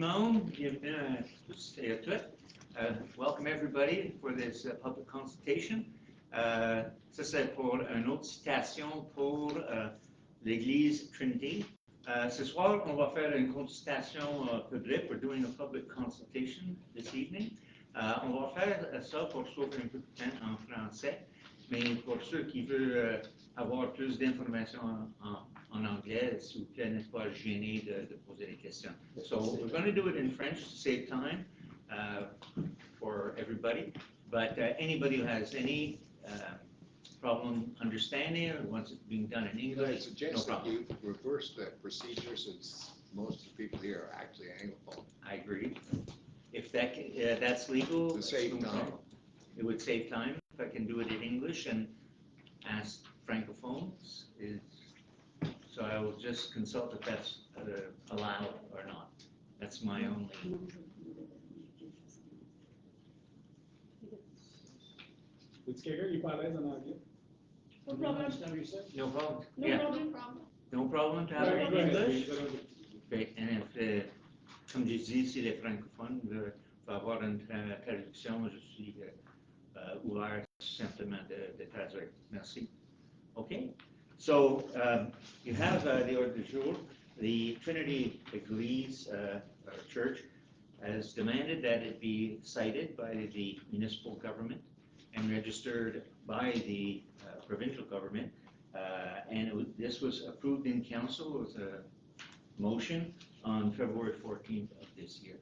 monde, bienvenue à tous et à toutes. Welcome everybody for this public consultation. Ça c'est pour une autre citation pour l'église Trinity. Ce soir, on va faire une consultation publique. We're doing a public consultation this evening. On va faire ça pour sauver un peu de temps en français, mais pour ceux qui veulent avoir plus d'informations en anglais, s'il vous plaît, n'êtes pas gênés de poser des questions. So we're going to do it in French to save time for everybody, but anybody who has any problem understanding or wants it being done in English, I suggest no that problem. you reverse the procedure since most of the people here are actually Anglophone. I agree. If that's legal, To save no time. problem. It would save time if I can do it in English and ask francophones. So I will just consult if that's allowed or not. That's my only. Est-ce quelqu'un qui est pas à l'aise en anglais? No problem. Understand what you said? No problem. No Yeah. problem. No problem to have Go it ahead, in go ahead. English. Okay. And if, comme je dis, si les francophones veulent avoir une traduction, je suis ouvert simplement de traduire. Merci. Okay. So you have the ordre du jour. The Trinity Église Church has demanded that it be cited by the municipal government and registered by the provincial government. This was approved in council with a motion on February 14th of this year.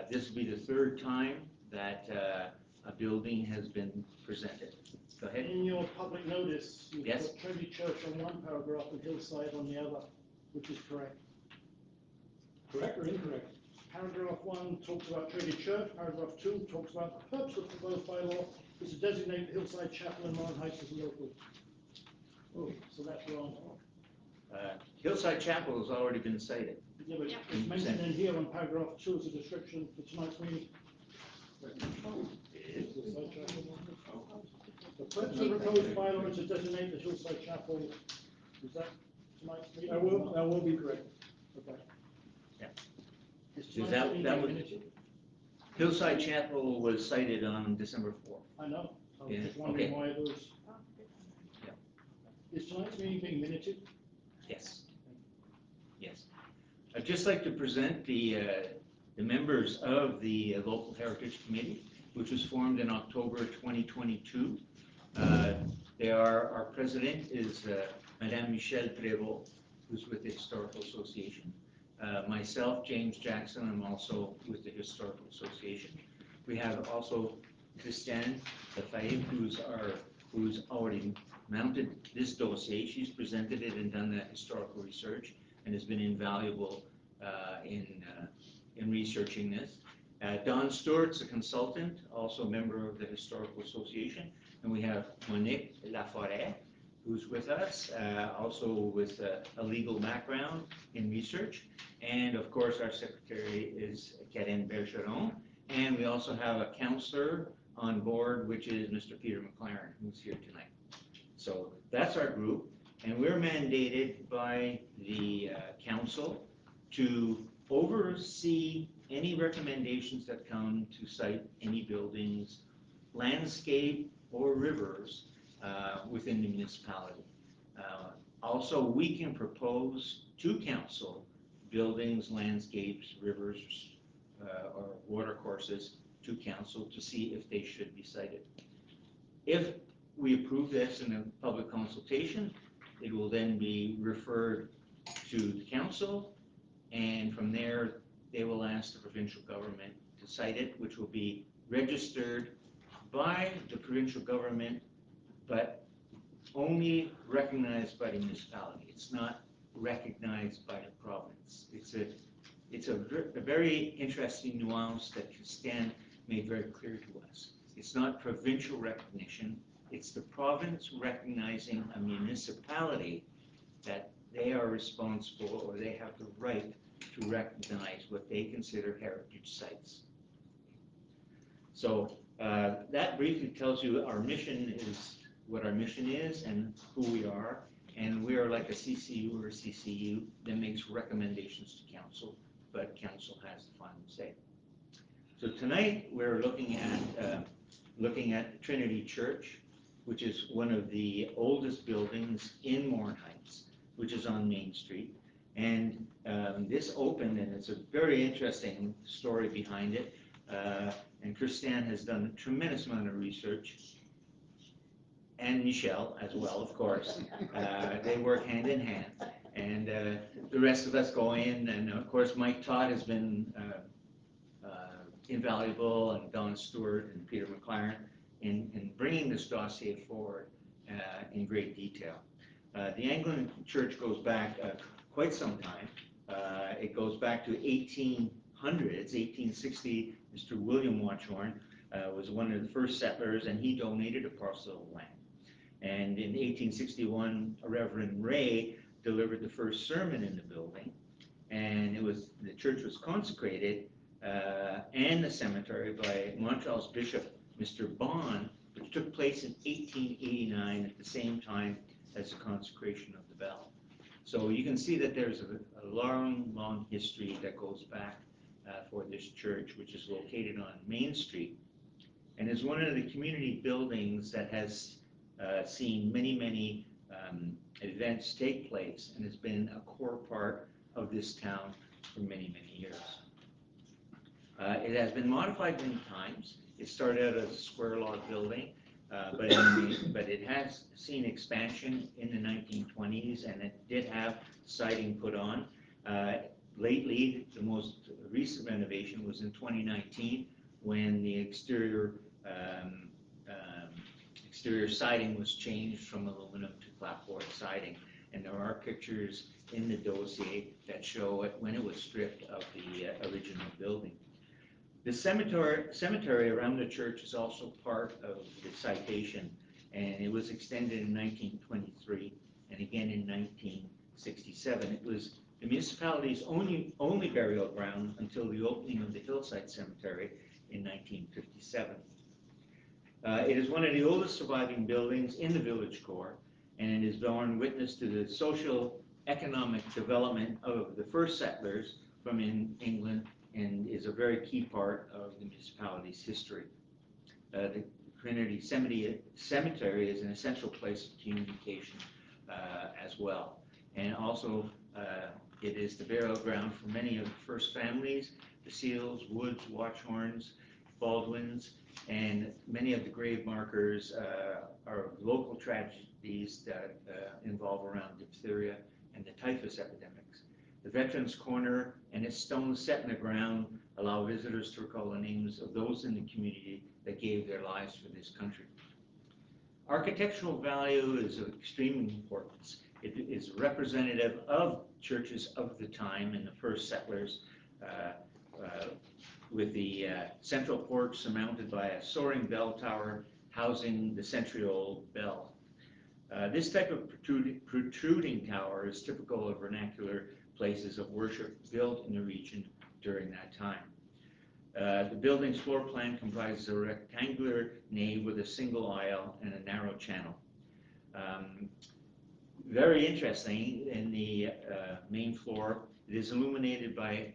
This will be the third time that a building has been presented. Go ahead. In your public notice, you've Yes. got Trinity Church on one paragraph and Hillside on the other, which is correct. Correct or incorrect? Paragraph 1 talks about Trinity Church, paragraph 2 talks about the purpose of the proposed bylaw is to designate Hillside Chapel and Morin-Heights as local. Oh, so that's wrong. Hillside Chapel has already been cited. Yeah, but Yeah. it's mentioned in here on paragraph 2 as a description for tonight's meeting. Hillside Chapel. The purpose of the proposed bylaw is to designate the Hillside Chapel. Is that tonight's meeting? That will be correct. Okay. Yeah. Is Is tonight's that- meeting that being would- minuted? Hillside Chapel was cited on December 4th. I know, I was Yeah, just wondering okay. why it was. Is tonight's meeting being minuted? Yes. Yes. I'd just like to present the members of the Local Heritage Committee, which was formed in October 2022. Our president is Madame Michelle Prévost, who's with the Historical Association. Myself, James Jackson, I'm also with the Historical Association. We have also Christiane Lefebvre, who's already mounted this dossier. She's presented it and done the historical research and has been invaluable in researching this. Don Stewart's a consultant, also a member of the Historical Association. And we have Monique Laforêt, who's with us, also with a legal background in research. And of course, our secretary is Karine Bergeron. And we also have a counselor on board, which is Mr. Peter McLaren, who's here tonight. So that's our group, and we're mandated by the council to oversee any recommendations that come to cite any buildings, landscape, or rivers within the municipality. Also, we can propose to council buildings, landscapes, rivers, or watercourses to council to see if they should be cited. If we approve this in a public consultation, it will then be referred to the council, and from there, they will ask the provincial government to cite it, which will be registered by the provincial government, but only recognized by the municipality. It's not recognized by the province. It's a very interesting nuance that Christiane made very clear to us. It's not provincial recognition, it's the province recognizing a municipality that they are responsible or they have the right to recognize what they consider heritage sites. So that briefly tells you our mission is what our mission is and who we are. And we are like a CCU or CCU that makes recommendations to council, but council has the final say. So tonight, we're looking at Trinity Church, which is one of the oldest buildings in Morin-Heights, which is on Main Street. And this opened, and it's a very interesting story behind it. And Christiane has done a tremendous amount of research, and Michelle as well, of course. They work hand in hand. And the rest of us go in, and of course Mike Todd has been invaluable, and Don Stewart and Peter McLaren in bringing this dossier forward in great detail. The Anglican Church goes back quite some time. It goes back to 1800s, 1860. Mr. William Watchorn was one of the first settlers, and he donated a parcel of land. And in 1861, Reverend Ray delivered the first sermon in the building, and the church was consecrated and the cemetery by Montreal's Bishop, Mr. Bond, which took place in 1889 at the same time as the consecration of the bell. So you can see that there's a long, long history that goes back for this church, which is located on Main Street, and is one of the community buildings that has seen many, many events take place, and has been a core part of this town for many, many years. It has been modified many times. It started out as a square log building, but it has seen expansion in the 1920s, and it did have siding put on. Lately, the most recent renovation was in 2019, when the exterior siding was changed from aluminum to clapboard siding. And there are pictures in the dossier that show it when it was stripped of the original building. The cemetery around the church is also part of the citation, and it was extended in 1923 and again in 1967. It was the municipality's only burial ground until the opening of the Hillside Cemetery in 1957. It is one of the oldest surviving buildings in the village core, and it has borne witness to the social economic development of the first settlers from England, and is a very key part of the municipality's history. The Trinity Cemetery is an essential place of communication as well. And also, it is the burial ground for many of the first families, the Seals, Woods, Watchorns, Baldwins, and many of the grave markers are local tragedies that involve around diphtheria and the typhus epidemics. The Veterans Corner and its stones set in the ground allow visitors to recall the names of those in the community that gave their lives for this country. Architectural value is of extreme importance. It is representative of churches of the time and the first settlers, with the central porch surmounted by a soaring bell tower housing the century-old bell. This type of protruding tower is typical of vernacular places of worship built in the region during that time. The building's floor plan comprises a rectangular nave with a single aisle and a narrow channel. Very interesting, in the main floor, it is illuminated by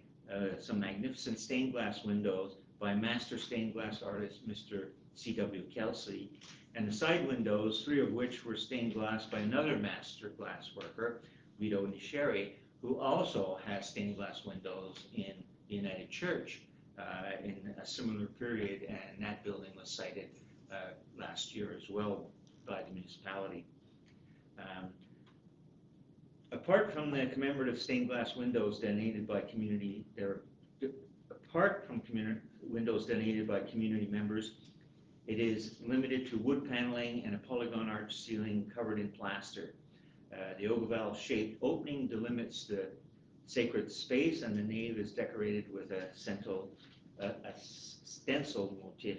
some magnificent stained glass windows by master stained glass artist Mr. C.W. Kelsey, and the side windows, 3 of which were stained glass by another master glass worker, Guido Nisheri, who also has stained glass windows in the United Church in a similar period, and that building was cited last year as well by the municipality. Apart from the commemorative stained glass windows donated by community members, it is limited to wood paneling and a polygon arch ceiling covered in plaster. The oval-shaped opening delimits the sacred space, and the nave is decorated with a stencil motif.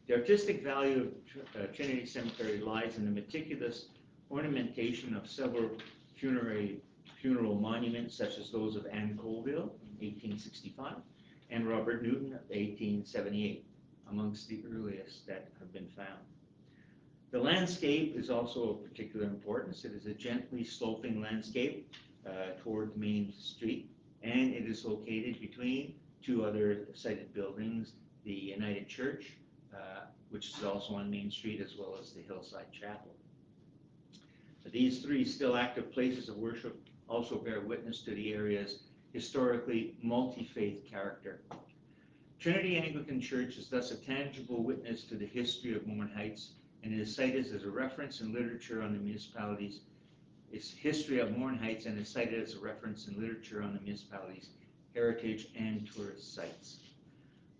The artistic value of Trinity Cemetery lies in the meticulous ornamentation of several funeral monuments, such as those of Anne Colville in 1865 and Robert Newton of 1878, amongst the earliest that have been found. The landscape is also of particular importance. It is a gently sloping landscape toward Main Street, and it is located between two other cited buildings, the United Church, which is also on Main Street, as well as the Hillside Chapel. These three still active places of worship also bear witness to the area's historically multi-faith character. Trinity Anglican Church is thus a tangible witness to the history of Morin-Heights, and it is cited as a reference in literature on the municipality's history of Morin-Heights, and is cited as a reference in literature on the municipality's heritage and tourist sites.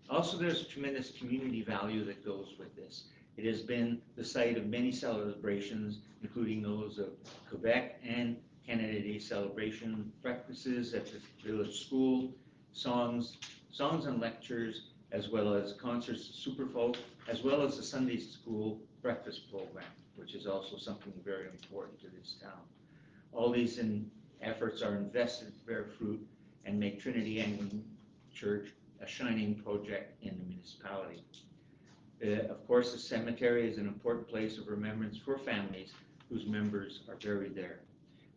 Also, there's a tremendous community value that goes with this. It has been the site of many celebrations, including those of Quebec and Canada Day celebration, breakfasts at the village school, songs and lectures, as well as concerts of superfolk, as well as the Sunday school breakfast program, which is also something very important to this town. All these efforts are invested to bear fruit and make Trinity Anglican Church a shining project in the municipality. Of course, the cemetery is an important place of remembrance for families whose members are buried there.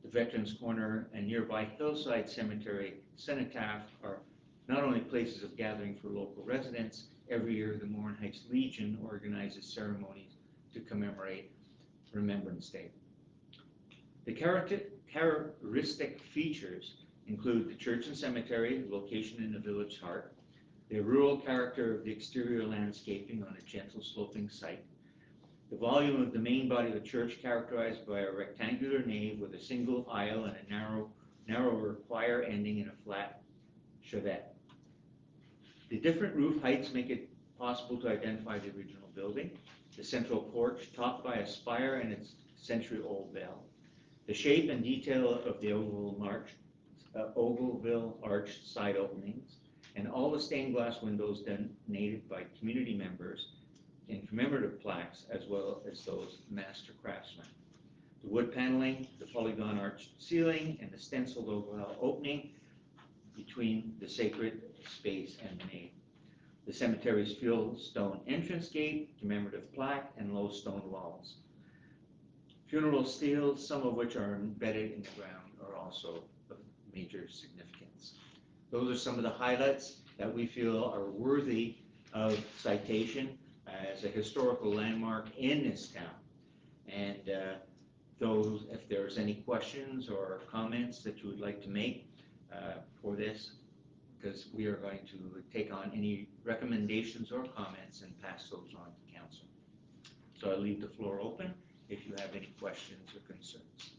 The Veterans Corner and nearby Hillside Cemetery cenotaph are not only places of gathering for local residents. Every year, the Morin-Heights Legion organizes ceremonies to commemorate Remembrance Day. The characteristic features include the church and cemetery, location in the village heart, the rural character of the exterior landscaping on a gentle sloping site, the volume of the main body of the church characterized by a rectangular nave with a single aisle and a narrower choir ending in a flat chevet. The different roof heights make it possible to identify the original building, the central porch topped by a spire and its century-old bell, the shape and detail of the Ovalville arched side openings, and all the stained glass windows donated by community members in commemorative plaques, as well as those master craftsmen. The wood paneling, the polygon arched ceiling, and the stenciled oval opening between the sacred space and the nave. The cemetery's field stone entrance gate, commemorative plaque, and low stone walls. Funeral steels, some of which are embedded in the ground, are also of major significance. Those are some of the highlights that we feel are worthy of citation as a historical landmark in this town. And if there's any questions or comments that you would like to make for this, because we are going to take on any recommendations or comments and pass those on to council. So I leave the floor open if you have any questions or concerns.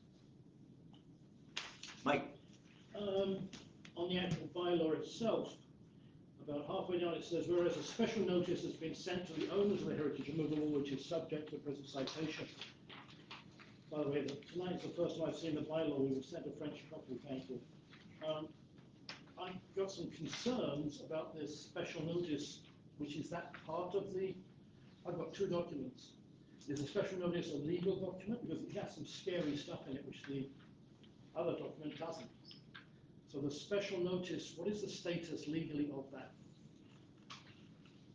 Mike? On the actual bylaw itself, about halfway down it says, whereas a special notice has been sent to the owners of the heritage removable, which is subject to the present citation. By the way, tonight's the first time I've seen the bylaw. We were sent a French copy, thank you. I've got some concerns about this special notice, which is that part of the, I've got two documents. Is a special notice a legal document? Because it has some scary stuff in it, which the other document doesn't. So the special notice, what is the status legally of that?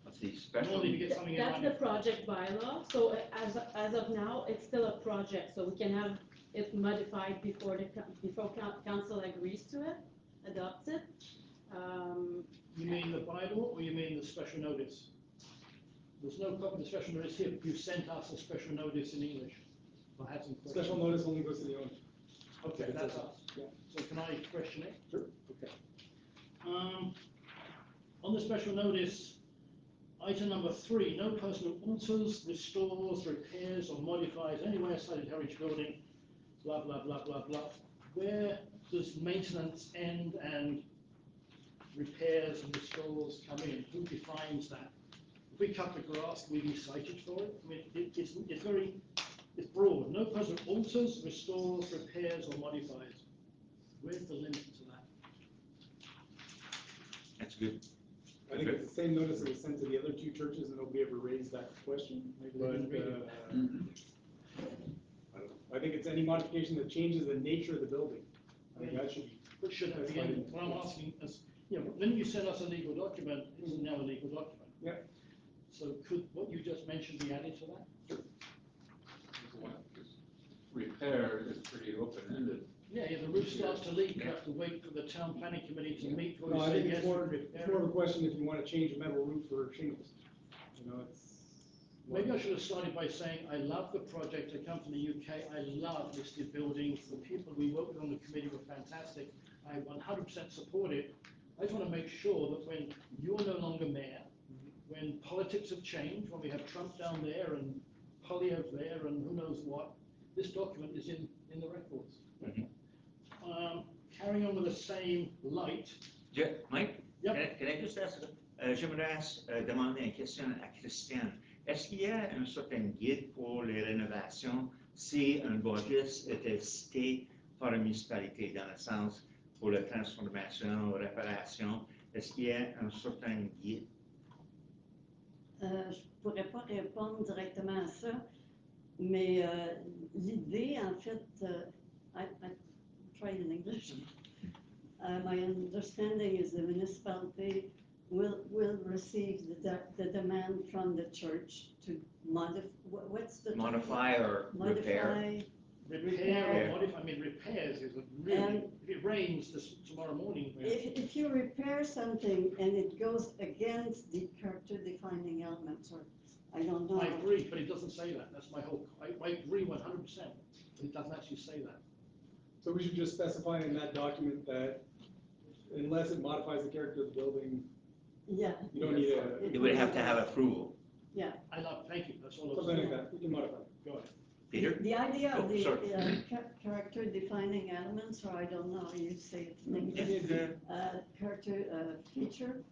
What's the special? Normally we get something in That's writing. the project bylaw, so as of now, it's still a project, so we can have it modified before council agrees to it, adopts it. You mean the bylaw, or you mean the special notice? There's no copy of the special notice here, but you sent us a special notice in English. I had some questions. Special notice only goes to the owner. Okay, that's us. Yeah. So can I question it? Sure. Okay. On the special notice, item number 3, no person who alters, restores, repairs, or modifies anywhere cited heritage building, blah, blah, blah, blah, blah. Where does maintenance end and repairs and restores come in? Who defines that? If we cut the grass, will we be cited for it? I mean, it's broad. No person alters, restores, repairs, or modifies. Where's the limit to that? That's good. I think it's the same notice that was sent to the other two churches, and nobody ever raised that question. Maybe But they didn't read it. I think it's any modification that changes the nature of the building. I think that should be. But should that be in? What I'm asking is, when you send us a legal document, it's now a legal document. Yeah. So could what you just mentioned be added to that? Repair is pretty open-ended. Yeah, if the roof starts to leak, you have to wait for the town planning committee to meet before No, you I say think yes. it's more, we it's repair more of it. a question if you want to change a metal roof or shingles. You know, it's. Maybe I should have started by saying, I love the project, I come from the UK, I love listed buildings, the people we work with on the committee were fantastic, I 100% support it. I just want to make sure that when you're no longer mayor, when politics have changed, when we have Trump down there and Polyev there and who knows what, this document is in the records. Carrying on with the same light. Mike? Yep. Can I just ask, j'aimerais demander une question à Christiane. Est-ce qu'il y a un certain guide pour les rénovations si un bâtisse était cité par la municipalité, dans le sens pour la transformation, réparation? Est-ce qu'il y a un certain guide? Je ne pourrais pas répondre directement à ça, mais l'idée, en fait, I try in English. My understanding is the municipality will receive the demand from the church to modify, what's the term? Modify or repair? Modify, Repair Repair. or modify, I mean, repairs is a really, if it rains tomorrow morning. if you repair something and it goes against the character defining elements, or, I don't know. I agree, but it doesn't say that, that's my whole, I agree 100%, but it doesn't actually say that. So we should just specify in that document that unless it modifies the character of the building, Yeah. you don't need a, You would have to have approval. I love, thank you, that's all I was something saying. like that, we can modify. Go ahead. Peter? The idea of Oh, the sorry. character defining elements, or I don't know, you say it in Yeah, English, yeah. character feature,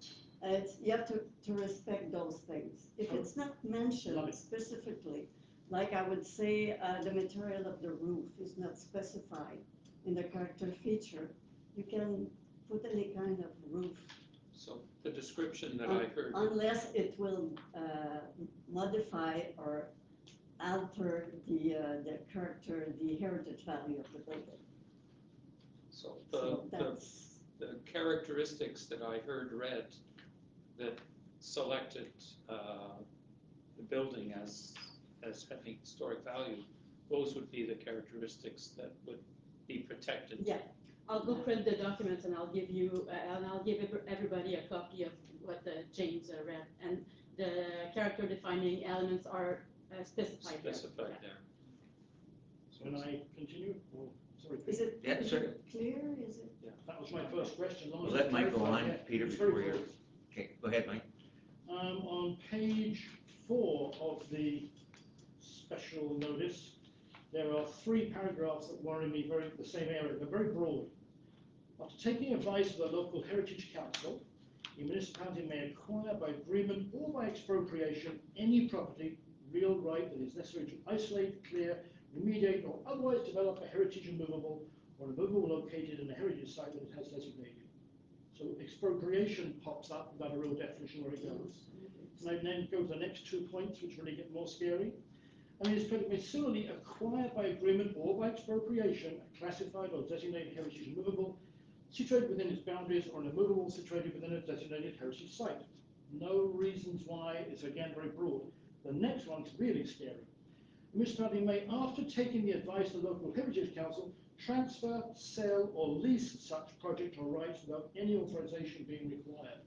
you have to respect those things. If it's not Love mentioned it. specifically, like I would say the material of the roof is not specified in the character feature, you can put any kind of roof. So the description that I heard, Unless it will modify or alter the character, the heritage value of the building. so So the that's, characteristics that I heard read that selected the building as having historic value, those would be the characteristics that would be protected. yeah. I'll go print the documents and I'll give you, and I'll give everybody a copy of what James read. And the character defining elements are specified there. Specified there. Can I continue? Or, sorry, Is Peter. it, Yeah, is sure. it clear, is it? That was my first question. long We'll as let it's Mike go clarified, on, yeah. Peter, It's very before you. clear. Okay, go ahead, Mike. On page 4 of the special notice, there are 3 paragraphs that worry me the same area, they're very broad. After taking advice of the local heritage council, the municipality may acquire by agreement or by expropriation any property, real right that is necessary to isolate, clear, remediate, or otherwise develop a heritage immovable or immovable located in a heritage site that it has designated. So expropriation pops up without a real definition where it goes. And I then go to the next 2 points, which really get more scary. And it's may similarly acquire by agreement or by expropriation a classified or designated heritage immovable situated within its boundaries or an immovable situated within a designated heritage site. No reasons why, it's again very broad. The next one's really scary. The municipality may, after taking the advice of the local heritage council, transfer, sell, or lease such project or rights without any authorization being required.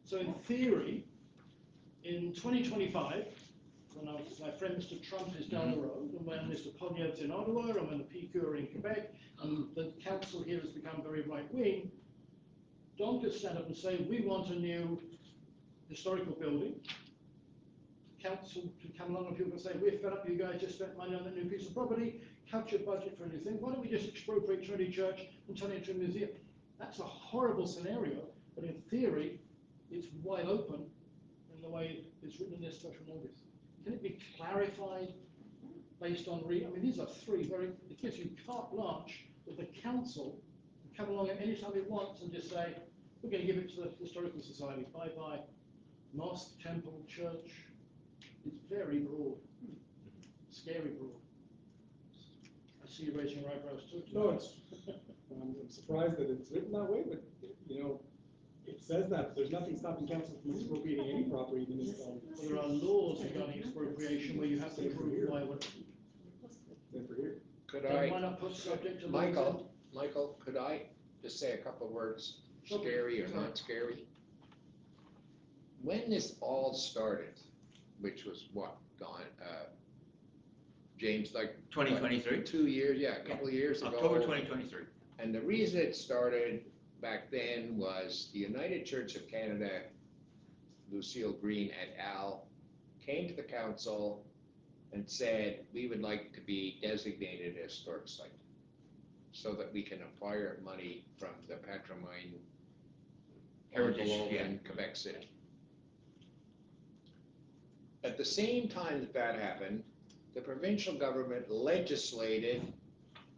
So in theory, in 2025, when my friend Mr. Trump is down the road, and when Mr. Polyev's in Ottawa, and when the PQ are in Quebec, and the council here has become very right-wing, Don could stand up and say, we want a new historical building. Council can come along and people can say, we're fed up, you guys just spent money on that new piece of property, cut your budget for a new thing, why don't we just expropriate Trinity Church and turn it into a museum? That's a horrible scenario, but in theory, it's wide open in the way it's written in this special notice. Can it be clarified based on, I mean, these are 3 it gives you carte blanche that the council can come along at any time it wants and just say, we're going to give it to the Historical Society, bye-bye, mosque, temple, church. It's very broad, scary broad. I see you raising your eyebrows too. No, it's, I'm surprised that it's written that way, but, you know, it says that, but there's nothing stopping council from expropriating any property in this zone. Well, there are laws regarding expropriation where you have to prove why what. Than for here. Could Then I, why not put subject to? Michael, Michael, could I just say a couple of words, scary or not scary? When this all started, which was what, Don, James, like 2023, 2 years, yeah, a couple of years ago. October 2023. And the reason it started back then was the United Church of Canada, Lucille Green et al., came to the council and said, we would like to be designated a historic site so that we can acquire money from the patrimoine Heritage, envelope yeah. in Quebec City. At the same time that that happened, the provincial government legislated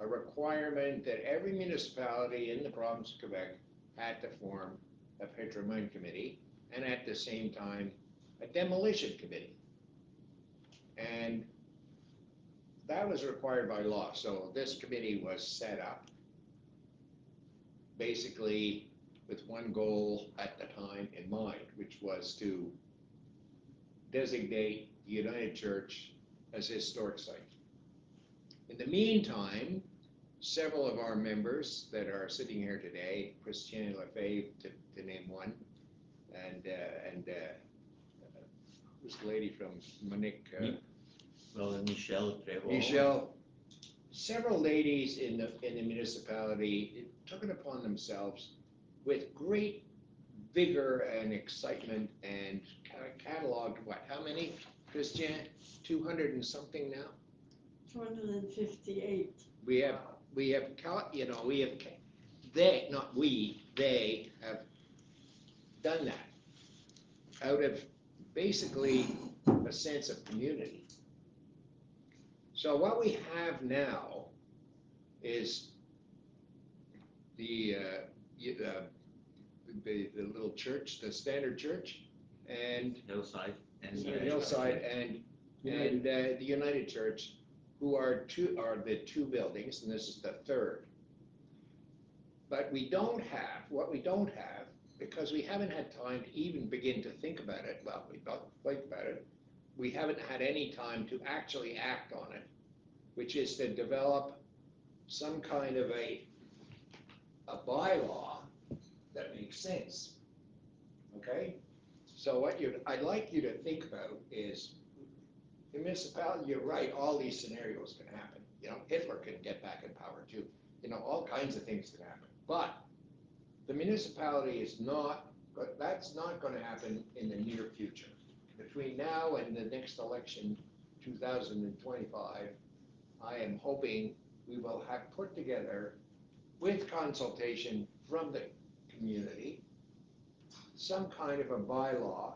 a requirement that every municipality in the province of Quebec had to form a patrimoine committee, and at the same time, a demolition committee. And that was required by law, so this committee was set up basically with one goal at the time in mind, which was to designate the United Church as a historic site. In the meantime, several of our members that are sitting here today, Christian Lefebvre, to name one, and who's the lady from Monique? Well, Michelle Prévost. Michelle. Several ladies in the municipality took it upon themselves with great vigor and excitement and cataloged what? How many, Christian? 200 and something now. 258. We have, they, not we, they have done that out of basically a sense of community. So what we have now is the little church, the standard church, and Hillside. And Hillside and the United Church, who are the two buildings, and this is the third. But we don't have, because we haven't had time to even begin to think about it, well, we don't think about it, we haven't had any time to actually act on it, which is to develop some kind of a bylaw that makes sense, okay? So what I'd like you to think about is, the municipality, you're right, all these scenarios can happen. Hitler can get back in power too. All kinds of things can happen. But the municipality is not, that's not going to happen in the near future. Between now and the next election, 2025, I am hoping we will have put together, with consultation from the community, some kind of a bylaw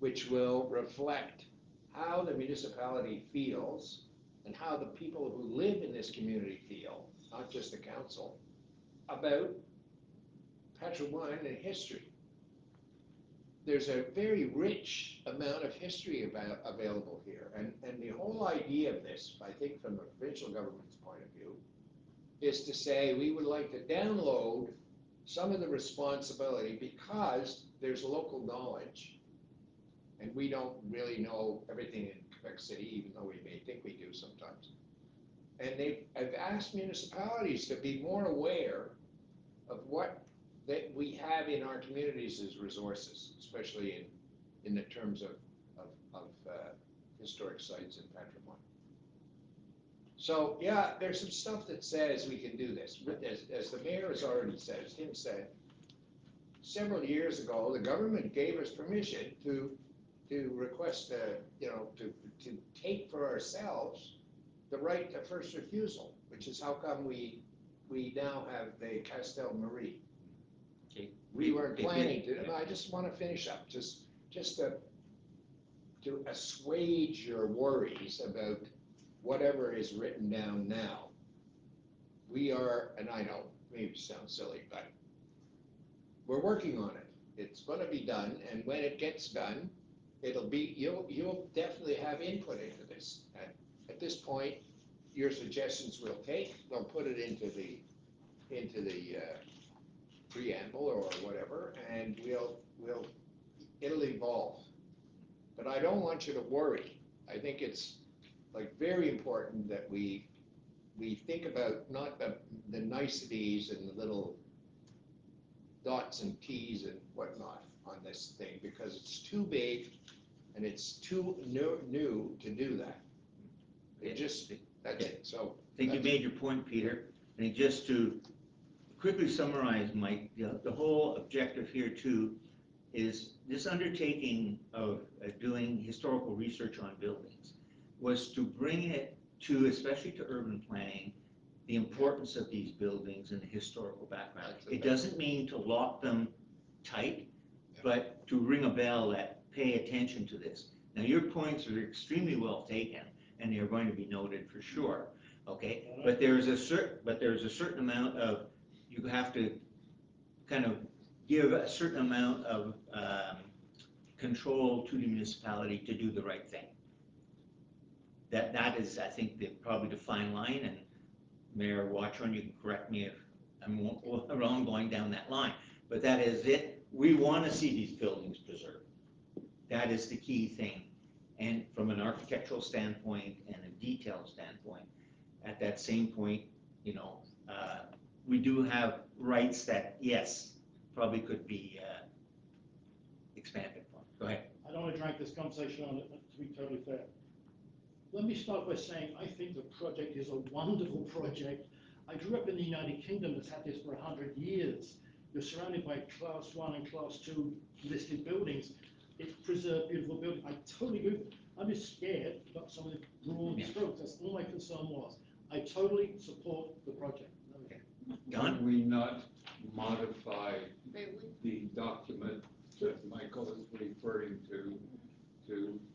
which will reflect how the municipality feels and how the people who live in this community feel, not just the council, about patrimoine and history. There's a very rich amount of history available here, and the whole idea of this, I think from the provincial government's point of view, is to say we would like to download some of the responsibility because there's local knowledge, and we don't really know everything in Quebec City, even though we may think we do sometimes. And I've asked municipalities to be more aware of what that we have in our communities as resources, especially in the terms of historic sites and patrimoine. So yeah, there's some stuff that says we can do this. As the mayor has already said, as Tim said, several years ago, the government gave us permission to request, to take for ourselves the right to first refusal, which is how come we now have the Castel Marie. Okay. We weren't planning to. I just want to finish up, just to assuage your worries about whatever is written down now. We are, and I know, maybe it sounds silly, but we're working on it. It's going to be done, and when it gets done, it'll be, you'll definitely have input into this. And at this point, your suggestions we'll take, we'll put it into the preamble or whatever, and it'll evolve. But I don't want you to worry. I think it's like very important that we we think about not the niceties and the little dots and T's and whatnot on this thing, because it's too big and it's too new to do that. It just, that's it, so. I think you made your point, Peter. I think just to quickly summarize, Mike, the whole objective here too is this undertaking of doing historical research on buildings was to bring it to, especially to urban planning, the importance of these buildings and the historical background. It doesn't mean to lock them tight, but to ring a bell that pay attention to this. Now, your points are extremely well taken, and they are going to be noted for sure. Okay, but there's a certain amount of, you have to kind of give a certain amount of control to the municipality to do the right thing. That is, I think, probably the fine line, and Mayor Watchorn, you can correct me if I'm wrong going down that line, but that is it. We want to see these buildings preserved. That is the key thing. And from an architectural standpoint and a detail standpoint, at that same point, you know, we do have rights that, yes, probably could be expanded upon. Go ahead. I don't want to drag this conversation on, to be totally fair. Let me start by saying I think the project is a wonderful project. I grew up in the United Kingdom that's had this for 100 years. You're surrounded by class 1 and class 2 listed buildings. It's preserved, beautiful building. I totally agree with it. I'm just scared about some of the broad strokes. That's all my concern was. I totally support the project. Don? Can we not modify the document that Michael is referring to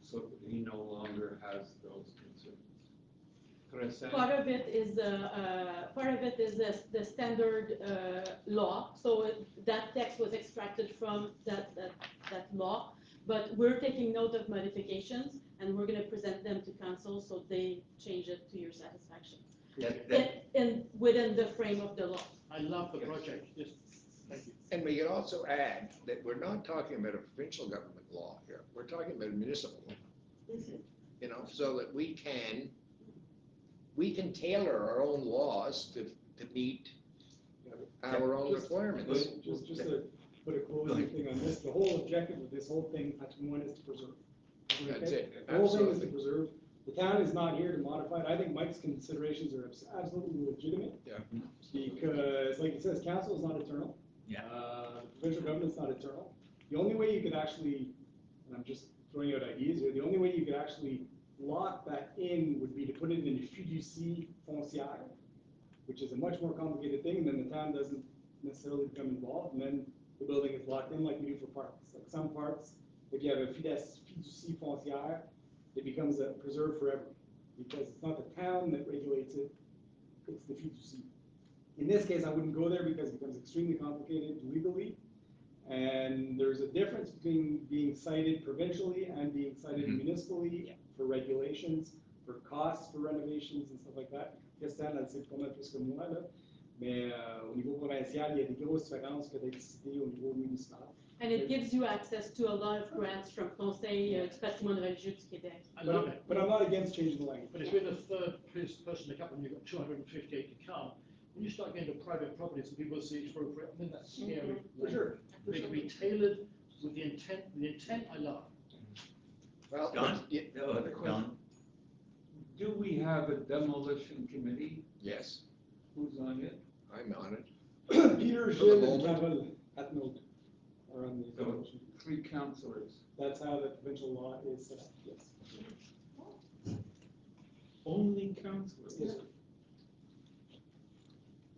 so that he no longer has those concerns? Present? Part of it is the standard law. So that text was extracted from that law. But we're taking note of modifications, and we're going to present them to council so they change it to your satisfaction. Within the frame of the law. I love the project. Just, thank you. And we can also add that we're not talking about a provincial government law here. We're talking about a municipal law. You know, so that we can tailor our own laws to meet our own requirements. Just to put a closing thing on this, the whole objective of this whole thing, patrimoine, is to preserve. That's it, The whole thing is to absolutely. preserve. The town is not here to modify it. I think Mike's considerations are absolutely legitimate. Yeah. Because, like he says, council is not eternal. Yeah. The provincial government's not eternal. The only way you could actually, and I'm just throwing out ideas here, the only way you could actually lock that in would be to put it in a fiducie foncière, which is a much more complicated thing, and then the town doesn't necessarily become involved, and then the building is locked in like we do for parks. Like some parks, if you have a fiducie foncière, it becomes a preserve forever, because it's not the town that regulates it, it's the fiducie. In this case, I wouldn't go there because it becomes extremely complicated legally, and there's a difference between being cited provincially and being cited municipally for regulations, for costs for renovations and stuff like that. Christian a sait pas mal plus que moi, là. Mais au niveau provincial, il y a des grosses différences que d'être cité au niveau municipal. And it gives you access to a lot of grants from Conseil du patrimoine religieux du Québec. I love it. But I'm not against changing the language. But if you're the third person to come and you've got 258 to come, when you start getting to private properties and people see it's appropriate, I mean, that's scary. For sure. They can be tailored with the intent I love. Well, Don? yeah, Don? Do we have a demolition committee? yes, Who's on it? I'm on it. Peter, For the Gilles, and moment. Carol at note are on the So, resolution. 3 councillors. That's how the provincial law is set up, yes. Only councillors? Yes.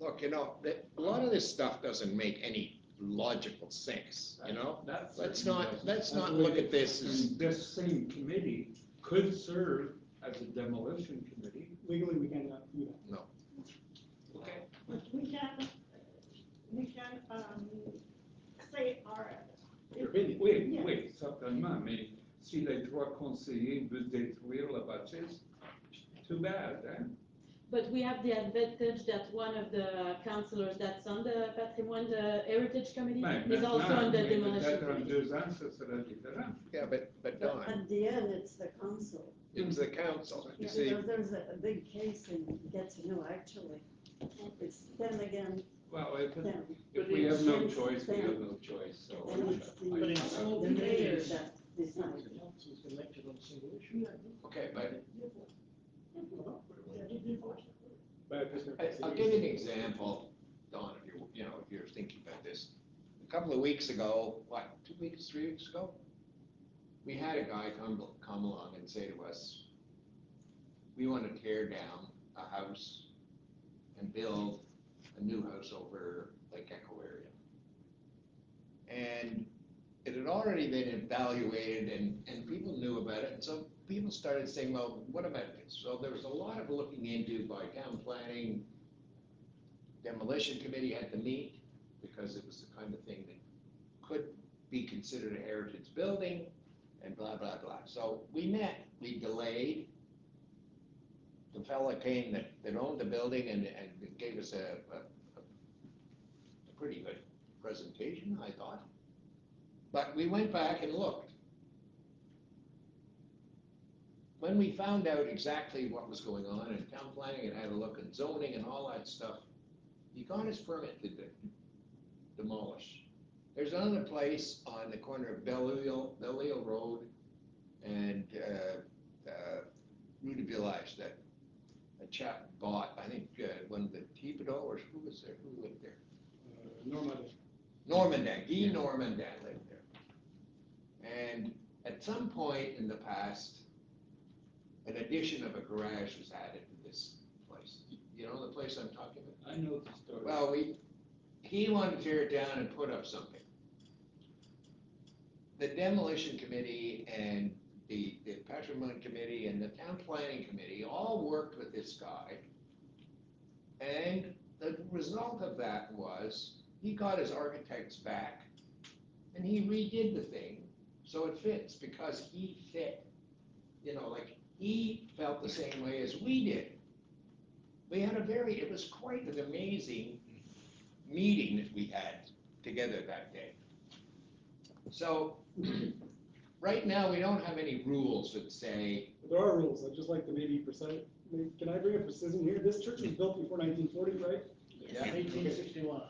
Look, you know, a lot of this stuff doesn't make any logical sense, you know? That's Let's certainly not, doesn't. let's not look at this as, And this same committee could serve as a demolition committee. Legally, we cannot do that. okay, We can say our. Your opinion. Oui, certainement, mais si les 3 conseillers veulent détruire la bâtisse, too bad, hein? But we have the advantage that one of the councillors that's on the patrimoine, the heritage committee, is also on the demolition committee. Deux ans, ça sera différent. Yeah, but But Don, at the end, it's the council. it's the council, you see. Because there's a big case in Gatineau, actually. It's then again, Well, then. if we have no choice, we have no choice, so. And it's But in small the mayor communities, that the decides. council is elected on a single issue. Okay, but But just I'll give you an example, Don, if if you're thinking about this. A couple of weeks ago, 2 weeks, 3 weeks ago? We had a guy come along and say to us, we want to tear down a house and build a new house over Lake Echo area. And it had already been evaluated and people knew about it, and so people started saying, well, what about this? So there was a lot of looking into by town planning. Demolition committee had to meet because it was the kind of thing that could be considered a heritage building and blah, blah, blah. So we met, we delayed. The fellow came that owned the building and gave us a pretty good presentation, I thought. But we went back and looked. When we found out exactly what was going on, and town planning had had a look at zoning and all that stuff, he got his permit to demolish. There's another place on the corner of Belle-Île Road and Rue de Village that a chap bought, I think, one of the Thibodeau, or who was there, who lived there? Normandin, Guy Normandin lived there. And at some point in the past, an addition of a garage was added to this place. You know the place I'm talking about? I know the story. Well, he wanted to tear it down and put up something. The demolition committee and the patrimoine committee and the town planning committee all worked with this guy. And the result of that was he got his architects back and he redid the thing so it fits, because he fit. Like he felt the same way as we did. We had it was quite an amazing meeting that we had together that day. So right now, we don't have any rules that say, there are rules. I'd just like to can I bring a precision here? This church was built before 1940, right? yeah, 1861.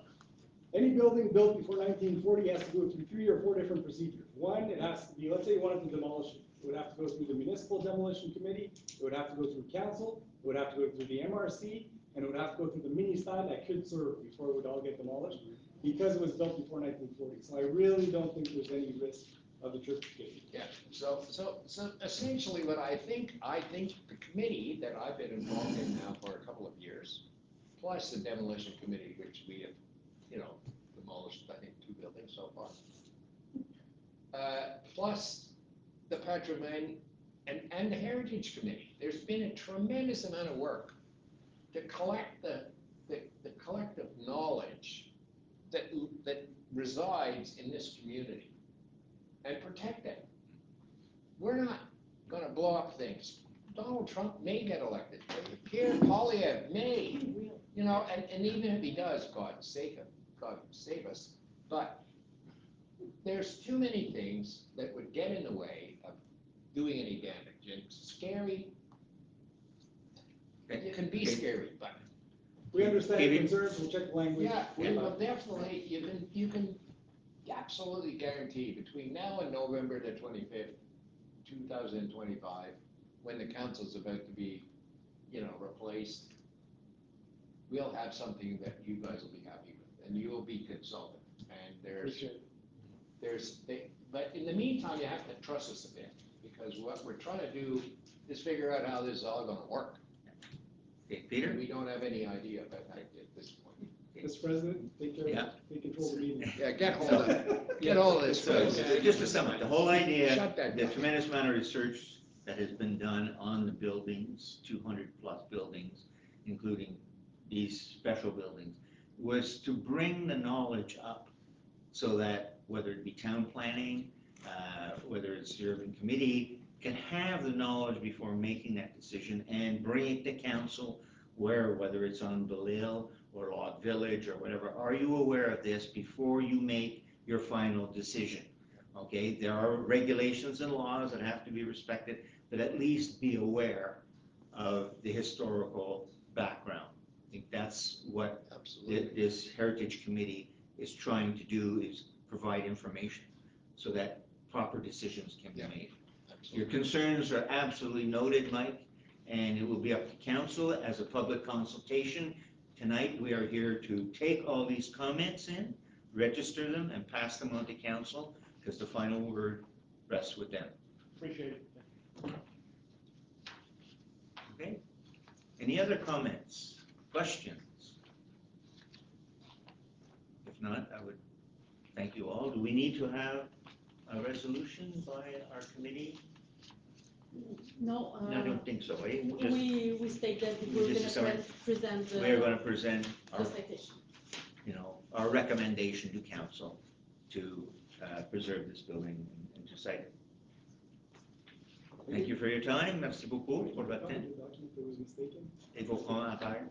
Any building built before 1940 has to go through 3 or 4 different procedures. One, it has to be, let's say you wanted to demolish it. It would have to go through the municipal demolition committee, it would have to go through council, it would have to go through the MRC, and it would have to go through the ministère that could serve before it would all get demolished, because it was built before 1940. So I really don't think there's any risk of the church getting. yeah. So essentially what I think the committee that I've been involved in now for a couple of years, plus the demolition committee, which we have, demolished, I think, 2 buildings so far, plus the patrimoine and the heritage committee. There's been a tremendous amount of work to collect the collective knowledge that resides in this community and protect it. We're not going to blow up things. Donald Trump may get elected. Pierre Poilievre may, and even if he does, God save us. But there's too many things that would get in the way of doing any damage. And scary, it can be scary, but We understand the David? concerns, we'll check the language. yeah, well, definitely, you can absolutely guarantee between now and November the 25th, 2025, when the council's about to be, replaced, we'll have something that you guys will be happy with, and you will be consulted. And but in the meantime, you have to trust us a bit, because what we're trying to do is figure out how this is all gonna work. Okay, Peter? We don't have any idea about that at this point. Mr. President, take control of the meeting. Yeah, get hold of this. So, just to sum up, the whole idea, Shut that the down. tremendous amount of research that has been done on the buildings, 200+ buildings, including these special buildings, was to bring the knowledge up so that whether it be town planning, whether it's the urban committee, can have the knowledge before making that decision and bring it to council whether it's on Belil or Log Village or whatever, are you aware of this before you make your final decision? Okay, there are regulations and laws that have to be respected, but at least be aware of the historical background. I think that's what this Heritage Committee is trying to do, is provide information so that proper decisions can be made. Your concerns are absolutely noted, Mike, and it will be up to council as a public consultation. Tonight, we are here to take all these comments in, register them, and pass them on to council, because the final word rests with them. Appreciate it. Okay? Any other comments, questions? If not, I would thank you all. Do we need to have a resolution by our committee? No, I don't think so, eh? Just, we state that we're just gonna start- present we are going to present the our, citation. our recommendation to council to preserve this building and to cite it. Thank you for your time. Merci beaucoup pour votre temps The document that was mistaken. et vos commentaires.